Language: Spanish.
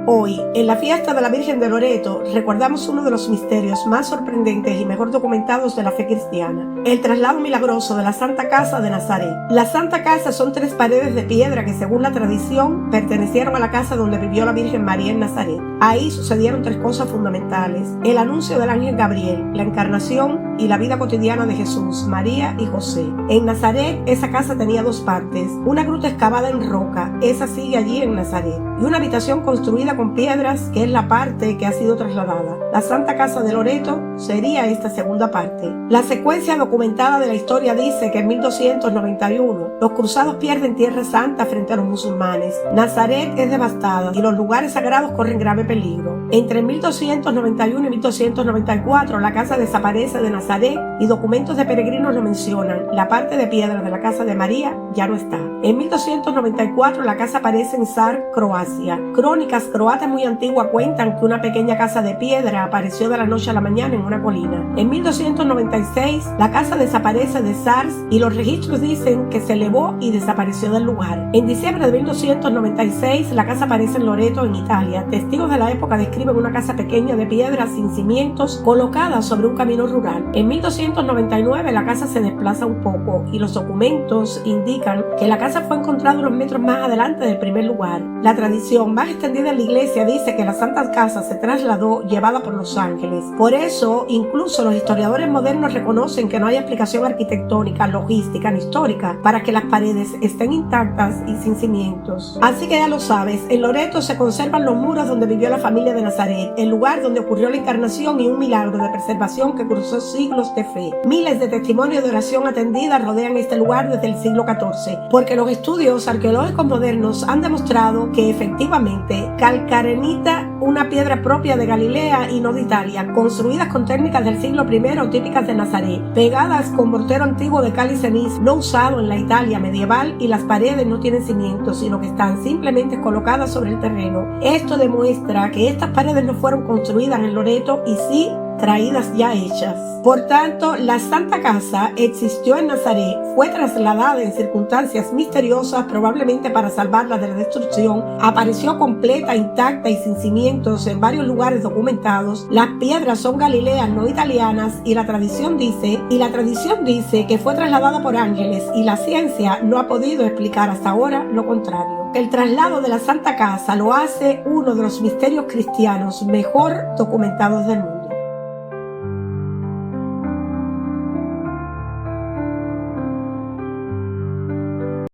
Hoy, en la fiesta de la Virgen de Loreto, recordamos uno de los misterios más sorprendentes y mejor documentados de la fe cristiana: el traslado milagroso de la Santa Casa de Nazaret. La Santa Casa son 3 paredes de piedra que, según la tradición, pertenecieron a la casa donde vivió la Virgen María en Nazaret. Ahí sucedieron 3 cosas fundamentales: el anuncio del ángel Gabriel, la encarnación y la vida cotidiana de Jesús, María y José. En Nazaret, esa casa tenía 2 partes: una gruta excavada en roca, esa sigue allí en Nazaret, y una habitación construida con piedras, que es la parte que ha sido trasladada. La Santa Casa de Loreto sería esta segunda parte. La secuencia documentada de la historia dice que en 1291 los cruzados pierden Tierra Santa frente a los musulmanes. Nazaret es devastada y los lugares sagrados corren grave peligro. Entre 1291 y 1294 la casa desaparece de Nazaret y documentos de peregrinos lo mencionan. La parte de piedra de la casa de María ya no está. En 1294 la casa aparece en Sar, Croacia. Crónicas croatas muy antiguas cuentan que una pequeña casa de piedra apareció de la noche a la mañana en una colina. En 1296 la casa desaparece de Sars y los registros dicen que se elevó y desapareció del lugar. En diciembre de 1296 la casa aparece en Loreto, en Italia. Testigos de la época describen una casa pequeña de piedra sin cimientos colocada sobre un camino rural. En 1299 la casa se desplaza un poco y los documentos indican que la casa fue encontrada unos metros más adelante del primer lugar. La tradición más extendida en la iglesia dice que la Santa Casa se trasladó llevada por los ángeles. Por eso, incluso los historiadores modernos reconocen que no hay explicación arquitectónica, logística ni histórica para que las paredes estén intactas y sin cimientos. Así que ya lo sabes, en Loreto se conservan los muros donde vivió la familia de Nazaret, el lugar donde ocurrió la encarnación y un milagro de preservación que cruzó siglos de fe. Miles de testimonios de oración atendida rodean este lugar desde el siglo XIV, porque los estudios arqueológicos modernos han demostrado que efectivamente calcarenita, una piedra propia de Galilea y no de Italia, construidas con técnicas del siglo I típicas de Nazaret, pegadas con mortero antiguo de cal y ceniz, no usado en la Italia medieval, y las paredes no tienen cimientos, sino que están simplemente colocadas sobre el terreno. Esto demuestra que estas paredes no fueron construidas en Loreto y sí traídas ya hechas. Por tanto, la Santa Casa existió en Nazaret, fue trasladada en circunstancias misteriosas, probablemente para salvarla de la destrucción, apareció completa, intacta y sin cimientos en varios lugares documentados. Las piedras son galileas, no italianas, y la tradición dice que fue trasladada por ángeles, y la ciencia no ha podido explicar hasta ahora lo contrario. El traslado de la Santa Casa lo hace uno de los misterios cristianos mejor documentados del mundo.